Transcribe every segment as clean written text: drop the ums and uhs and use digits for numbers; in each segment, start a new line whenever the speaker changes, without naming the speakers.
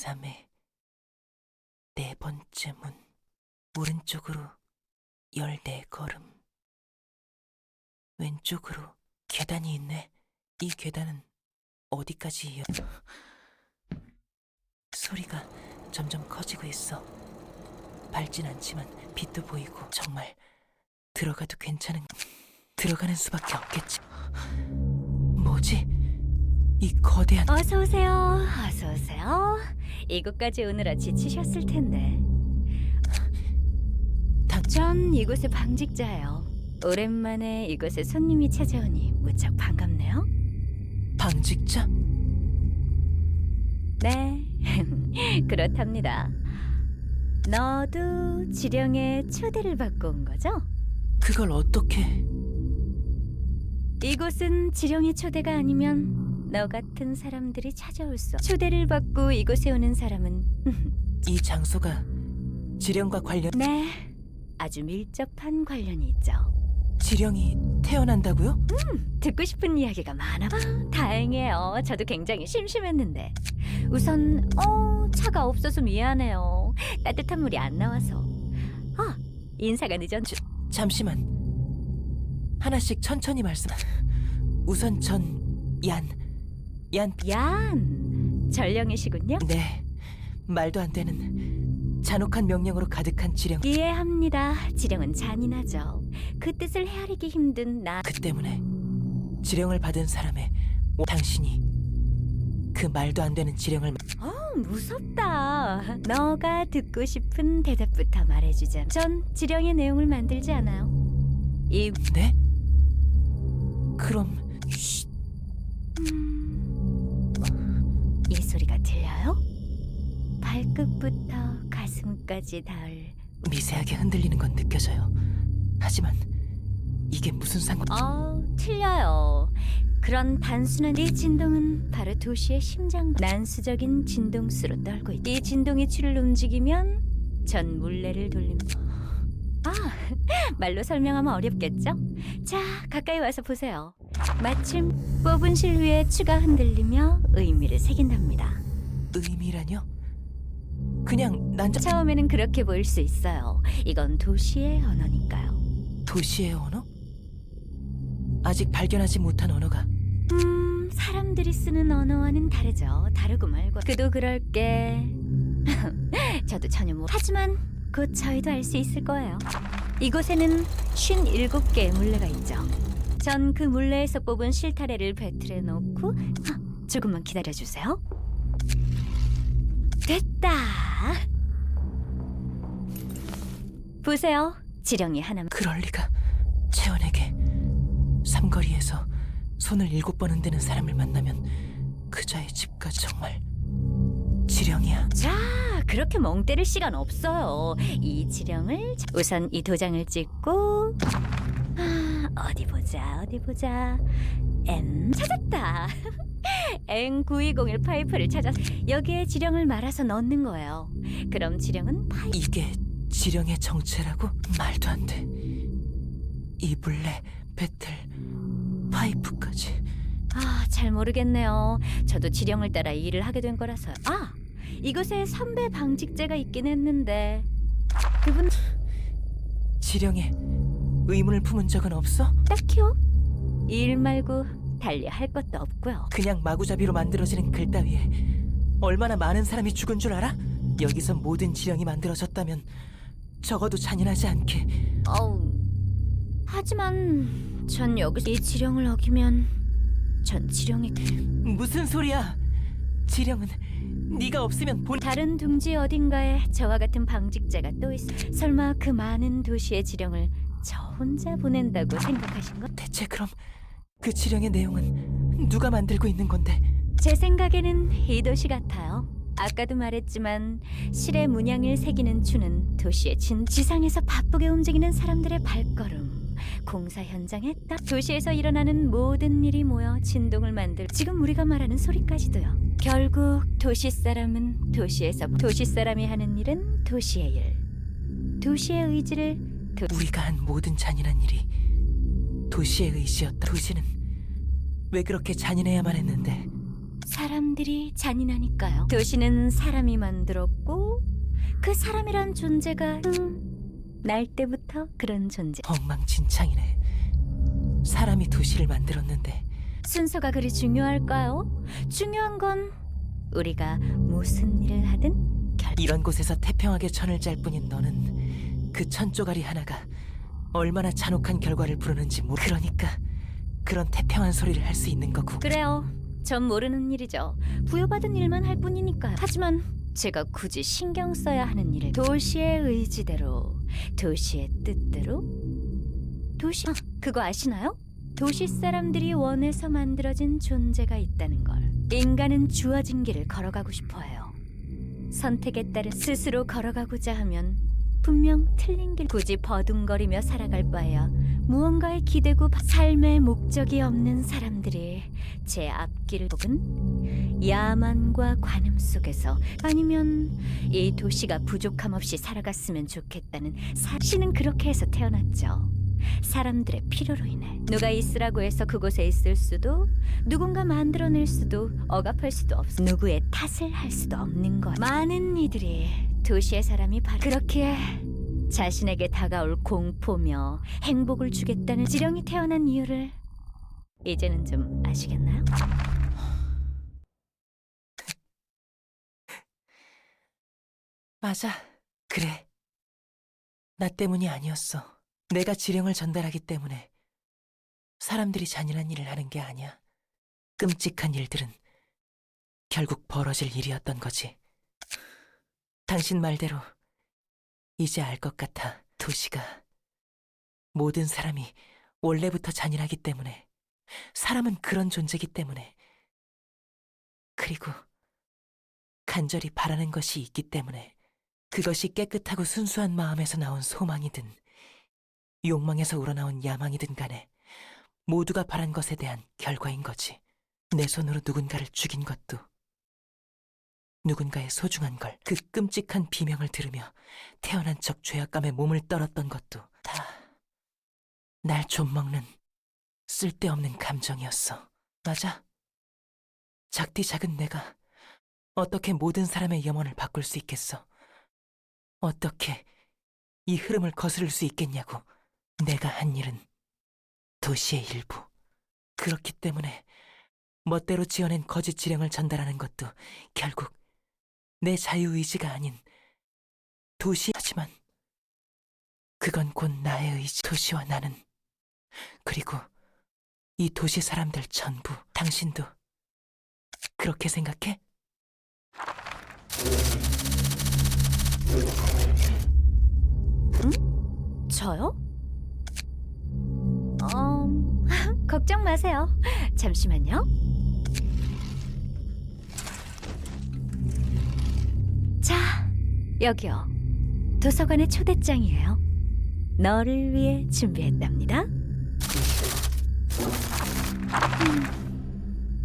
3의 네 번째 문. 오른쪽으로 14걸음. 왼쪽으로 계단이 있네. 이 계단은 어디까지 이어... 소리가 점점 커지고 있어. 밝진 않지만 빛도 보이고 정말 들어가도 들어가는 수밖에 없겠지. 뭐지? 이 거대한...
어서 오세요. 어서 오세요. 이곳까지 오느라 지치셨을 텐데. 전 이곳의 방직자예요. 오랜만에 이곳에 손님이 찾아오니 무척 반갑네요.
방직자?
네, 그렇답니다. 너도 지령의 초대를 받고 온 거죠?
그걸 어떻게...
이곳은 지령의 초대가 아니면 너 같은 사람들이 찾아올 수 없... 초대를 받고 이곳에 오는 사람은
이 장소가 지령과 관련...
네, 아주 밀접한 관련이 있죠.
지령이 태어난다고요?
듣고 싶은 이야기가 많아. 다행이에요. 저도 굉장히 심심했는데. 우선 차가 없어서 미안해요. 따뜻한 물이 안 나와서. 인사가 늦었...
잠시만. 하나씩 천천히 말씀... 우선 얀...
전령이시군요.
네, 말도 안 되는 잔혹한 명령으로 가득한 지령.
이해합니다. 지령은 잔인하죠. 그 뜻을 헤아리기 힘든 나...
그 때문에 지령을 받은 사람의 당신이 그 말도 안 되는 지령을...
무섭다. 너가 듣고 싶은 대답부터 말해주자. 전 지령의 내용을 만들지 않아요.
네? 그럼...
이 소리가 들려요? 발끝부터 가슴까지 닿을...
미세하게 흔들리는 건 느껴져요. 하지만 이게 무슨 상관...
틀려요. 그런 단순한 이 진동은 바로 도시의 심장... 난수적인 진동수로 떨고 있다. 이 진동의 추를 움직이면 전 물레를 돌립니다. 말로 설명하면 어렵겠죠? 자, 가까이 와서 보세요. 마침 뽑은 실 위에 추가 흔들리며 의미를 새긴답니다.
의미라뇨? 그냥
처음에는 그렇게 보일 수 있어요. 이건 도시의 언어니까요.
도시의 언어? 아직 발견하지 못한 언어가...
사람들이 쓰는 언어와는 다르죠. 다르고 말고. 그도 그럴게. 저도 전혀 하지만 곧 저희도 알 수 있을 거예요. 이곳에는 57개의 물레가 있죠. 전 그 물레에서 뽑은 실타래를 배틀에 놓고 조금만 기다려주세요. 됐다. 보세요. 지령이 하나만...
그럴 리가. 채원에게 삼거리에서 손을 7번 흔드는 사람을 만나면 그자의 집까지... 정말 지령이야?
자, 그렇게 멍 때릴 시간 없어요. 이 지령을... 우선 이 도장을 찍고... 어디 보자... 찾았다. N9201 파이프를 찾아서 여기에 지령을 말아서 넣는 거예요. 그럼 지령은
이게 지령의 정체라고? 말도 안 돼. 이 물레, 배틀, 파이프까지...
잘 모르겠네요. 저도 지령을 따라 일을 하게 된 거라서요. 이곳에 선배 방직자가 있긴 했는데 그분...
지령에 의문을 품은 적은 없어?
딱히요. 일 말고 달리 할 것도 없고요.
그냥 마구잡이로 만들어지는 글 따위에 얼마나 많은 사람이 죽은 줄 알아? 여기서 모든 지령이 만들어졌다면 적어도 잔인하지 않게...
하지만 전 여기서 이 지령을 어기면 전 지령이...
무슨 소리야? 지령은 네가 없으면
다른 둥지 어딘가에 저와 같은 방직자가 또 있어. 설마 그 많은 도시의 지령을 저 혼자 보낸다고 생각하신 것?
대체 그럼 그 지령의 내용은 누가 만들고 있는 건데?
제 생각에는 이 도시 같아요. 아까도 말했지만 실의 문양을 새기는 추는 도시의 지상에서 바쁘게 움직이는 사람들의 발걸음, 공사 현장에 딱 도시에서 일어나는 모든 일이 모여 진동을 만들... 지금 우리가 말하는 소리까지도요. 결국 도시 사람은 도시에서... 도시 사람이 하는 일은 도시의 일, 도시의 의지를...
우리가 한 모든 잔인한 일이 도시의 의지였다. 도시는 왜 그렇게 잔인해야만 했는데?
사람들이 잔인하니까요. 도시는 사람이 만들었고 그 사람이란 존재가 날 때부터 그런 존재.
엉망진창이네. 사람이 도시를 만들었는데
순서가 그리 중요할까요? 중요한 건 우리가 무슨 일을 하든
이런 곳에서 태평하게 천을 짤 뿐인 너는 그 천 쪼가리 하나가 얼마나 잔혹한 결과를 부르는지 그러니까 그런 태평한 소리를 할 수 있는 거고.
그래요. 전 모르는 일이죠. 부여받은 일만 할 뿐이니까요. 하지만 제가 굳이 신경 써야 하는 일을 도시의 의지대로, 도시의 뜻대로, 그거 아시나요? 도시 사람들이 원해서 만들어진 존재가 있다는 걸. 인간은 주어진 길을 걸어가고 싶어 해요. 선택에 따른 스스로 걸어가고자 하면 분명 틀린 길. 굳이 버둥거리며 살아갈 바에야 무언가에 기대고 삶의 목적이 없는 사람들이 제 앞길을 혹은 야만과 관음 속에서 아니면 이 도시가 부족함 없이 살아갔으면 좋겠다는 사실은 그렇게 해서 태어났죠. 사람들의 필요로 인해 누가 있으라고 해서 그곳에 있을 수도 누군가 만들어낼 수도 억압할 수도 없어 누구의 탓을 할 수도 없는 것. 많은 이들이 도시의 사람이 바로 그렇게 자신에게 다가올 공포며 행복을 주겠다는 지령이 태어난 이유를 이제는 좀 아시겠나요?
맞아. 그래. 나 때문이 아니었어. 내가 지령을 전달하기 때문에 사람들이 잔인한 일을 하는 게 아니야. 끔찍한 일들은 결국 벌어질 일이었던 거지. 당신 말대로 이제 알 것 같아. 도시가 모든 사람이 원래부터 잔인하기 때문에, 사람은 그런 존재이기 때문에, 그리고 간절히 바라는 것이 있기 때문에, 그것이 깨끗하고 순수한 마음에서 나온 소망이든 욕망에서 우러나온 야망이든 간에 모두가 바란 것에 대한 결과인 거지. 내 손으로 누군가를 죽인 것도, 누군가의 소중한 걸, 그 끔찍한 비명을 들으며 태어난 척 죄악감에 몸을 떨었던 것도 다 날 좀먹는 쓸데없는 감정이었어. 맞아. 작디 작은 내가 어떻게 모든 사람의 영혼을 바꿀 수 있겠어? 어떻게 이 흐름을 거스를 수 있겠냐고. 내가 한 일은 도시의 일부. 그렇기 때문에 멋대로 지어낸 거짓 지령을 전달하는 것도 결국 내 자유의지가 아닌 도시. 하지만 그건 곧 나의 의지. 도시와 나는, 그리고 이 도시 사람들 전부. 당신도 그렇게 생각해?
응? 저요? 걱정 마세요. 잠시만요. 자, 여기요. 도서관의 초대장이에요. 너를 위해 준비했답니다.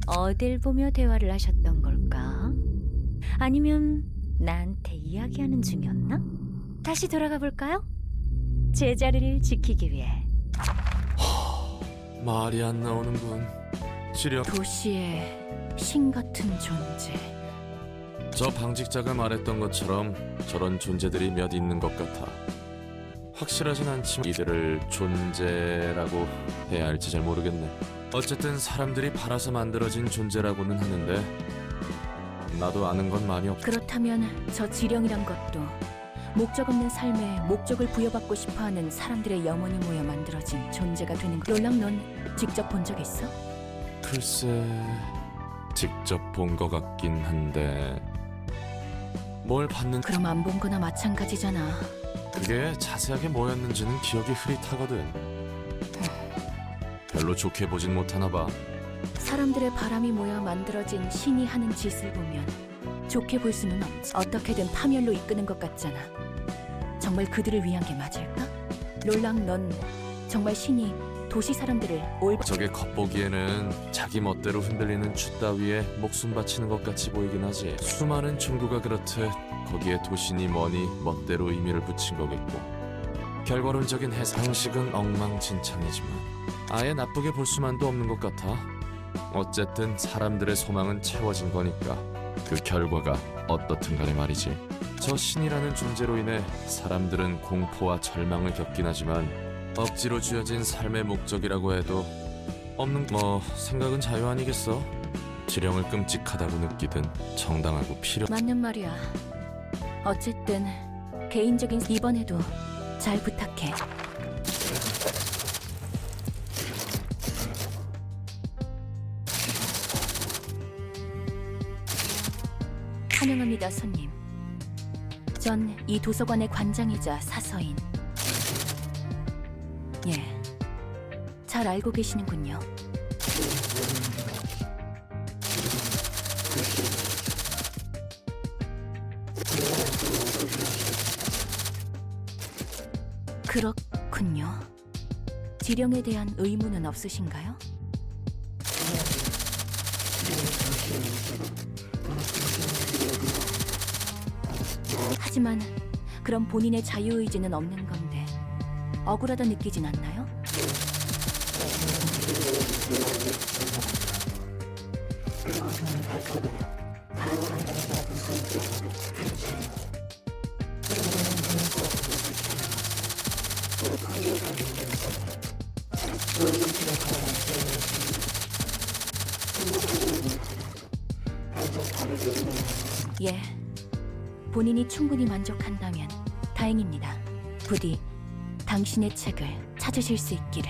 어딜 보며 대화를 하셨던 걸까? 아니면 나한테 이야기하는 중이었나? 다시 돌아가 볼까요? 제자리를 지키기 위해.
말이 안 나오는군. 지령.
도시의 신 같은 존재.
저 방직자가 말했던 것처럼 저런 존재들이 몇 있는 것 같아. 확실하진 않지만 이들을 존재라고 해야 할지 잘 모르겠네. 어쨌든 사람들이 팔아서 만들어진 존재라고는 하는데 나도 아는 건 많이 없.
그렇다면 저 지령이란 것도 목적 없는 삶에 목적을 부여받고 싶어하는 사람들의 영혼이 모여 만들어진 존재가 되는 거. 롤랑, 넌 직접 본 적 있어?
글쎄, 직접 본 것 같긴 한데 뭘 봤는.
그럼 안 본 거나 마찬가지잖아.
그게 자세하게 뭐였는지는 기억이 흐릿하거든. 별로 좋게 보진 못하나 봐.
사람들의 바람이 모여 만들어진 신이 하는 짓을 보면 좋게 볼 수는 없지. 어떻게든 파멸로 이끄는 것 같잖아. 정말 그들을 위한 게 맞을까? 롤랑, 넌 정말 신이 도시 사람들을
저게 겉보기에는 자기 멋대로 흔들리는 쥐 따위에 목숨 바치는 것 같이 보이긴 하지. 수많은 종교가 그렇듯 거기에 도시니 뭐니 멋대로 의미를 붙인 거겠고, 결과론적인 해상식은 엉망진창이지만 아예 나쁘게 볼 수만도 없는 것 같아. 어쨌든 사람들의 소망은 채워진 거니까 그 결과가 어떻든 간에 말이지. 저 신이라는 존재로 인해 사람들은 공포와 절망을 겪긴 하지만 억지로 쥐어진 삶의 목적이라고 해도 없는 뭐 생각은 자유 아니겠어. 지령을 끔찍하다고 느끼든 정당하고 필요.
맞는 말이야. 어쨌든 개인적인 이번에도 잘 부탁해. 환영합니다, 손님. 전 이 도서관의 관장이자 사서인. 예, 잘 알고 계시는군요. 그렇군요. 지령에 대한 의무는 없으신가요? 하지만 그럼 본인의 자유의지는 없는 건데 억울하다 느끼진 않나요? 예, 본인이 충분히 만족한다면 다행입니다. 부디 당신의 책을 찾으실 수 있기를.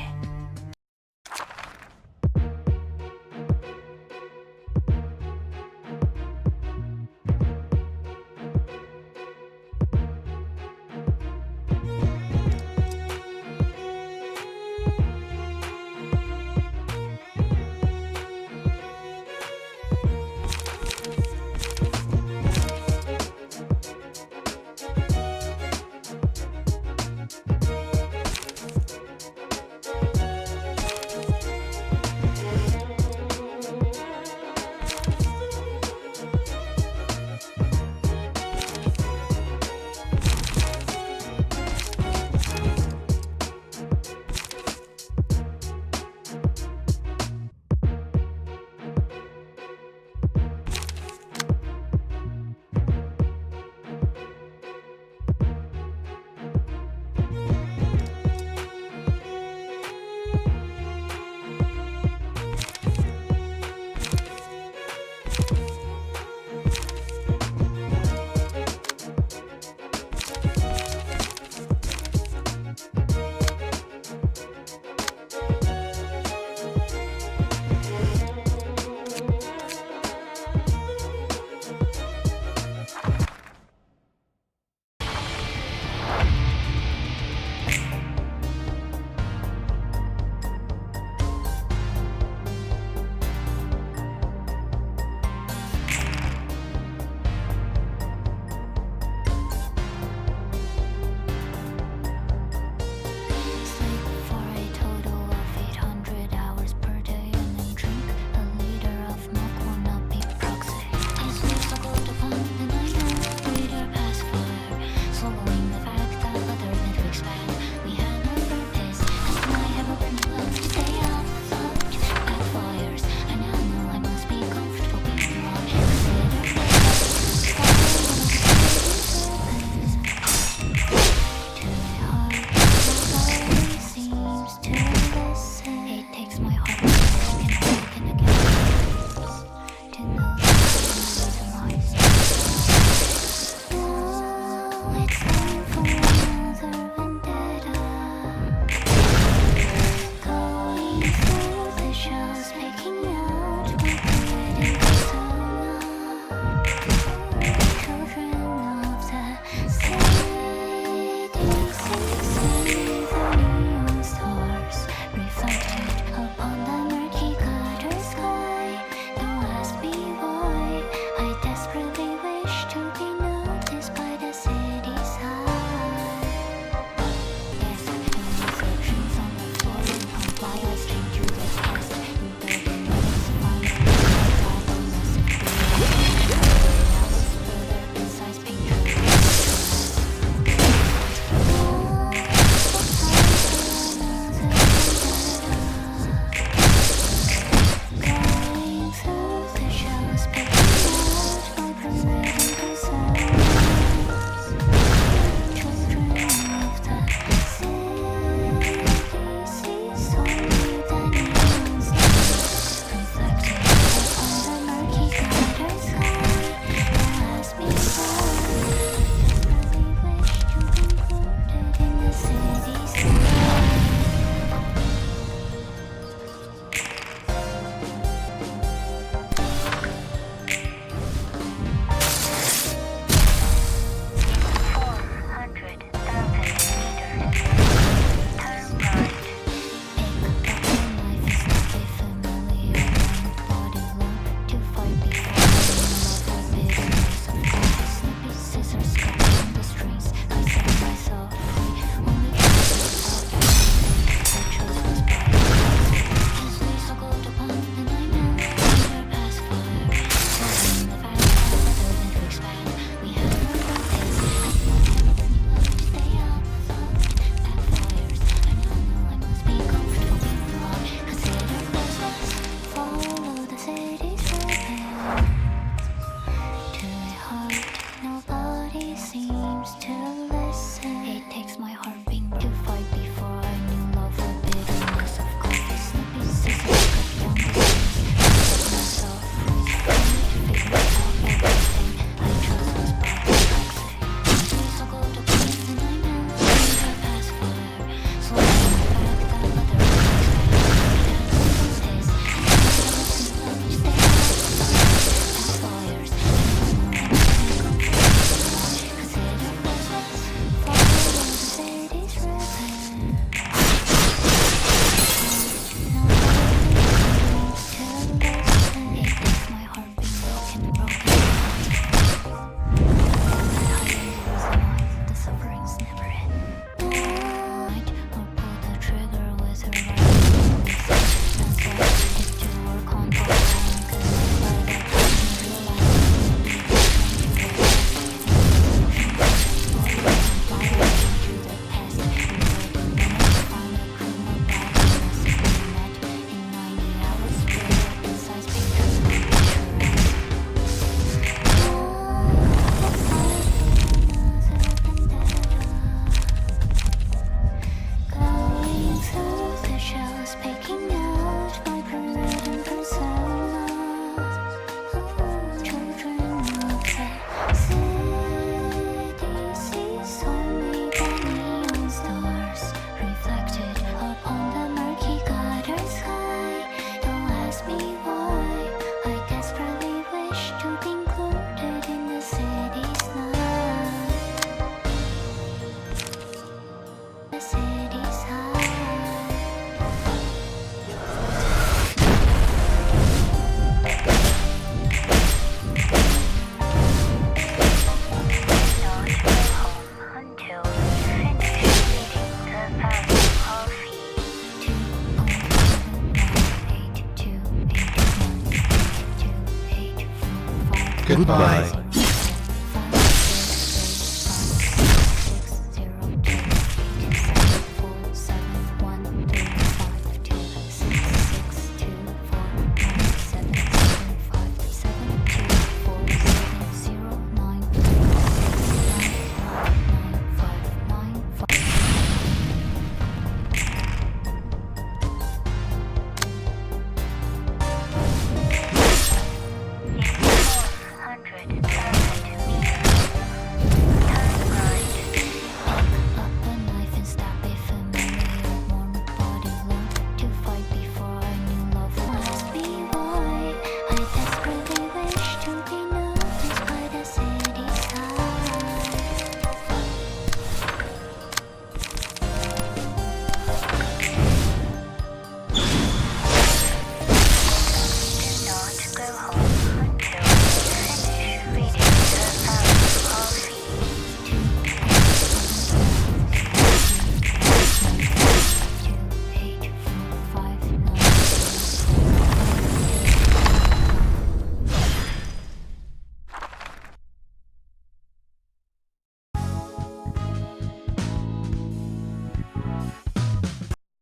Goodbye.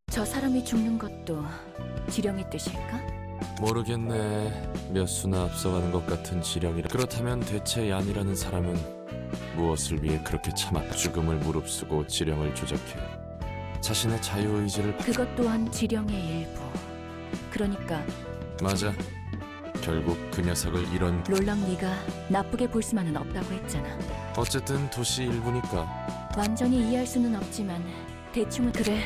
저 사람이 죽는 것도 지령의 뜻일까?
모르겠네. 몇 수나 앞서가는 것 같은 지령이라. 그렇다면 대체 얀이라는 사람은 무엇을 위해 그렇게 참아 죽음을 무릅쓰고 지령을 조작해 자신의 자유의지를
그것 또한 지령의 일부. 그러니까
맞아. 결국 그 녀석을 이런
롤랑 네가 나쁘게 볼 수만은 없다고 했잖아.
어쨌든 도시 일부니까.
완전히 이해할 수는 없지만 대충은 그래.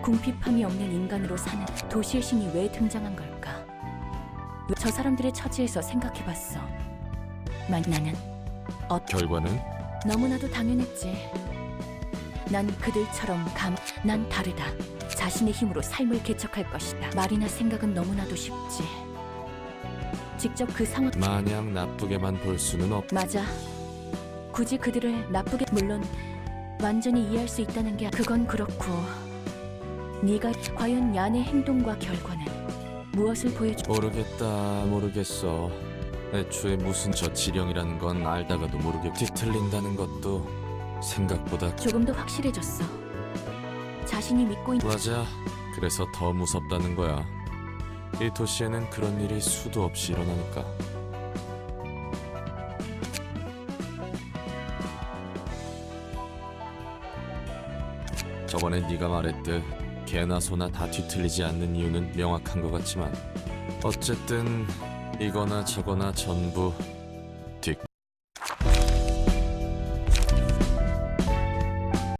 궁핍함이 없는 인간으로 사는 도시의 신이 왜 등장한 걸까? 저 사람들의 처지에서 생각해봤어. 나는
결과는
너무나도 당연했지. 난 그들처럼 난 다르다. 자신의 힘으로 삶을 개척할 것이다. 말이나 생각은 너무나도 쉽지. 직접 그 상황
마냥 나쁘게만 볼 수는 없.
맞아. 굳이 그들을 나쁘게 물론 완전히 이해할 수 있다는 게 그건 그렇고 네가 과연 얀의 행동과 결과는 무엇을 보여주?
모르겠어. 애초에 무슨 저 지령이라는 건 알다가도 모르게 뒤틀린다는 것도 생각보다
조금 더 확실해졌어. 자신이 믿고 있는
맞아. 그래서 더 무섭다는 거야. 이 도시에는 그런 일이 수도 없이 일어나니까. 저번에 네가 말했듯 개나 소나 다 뒤틀리지 않는 이유는 명확한 것 같지만 어쨌든 이거나 저거나 전부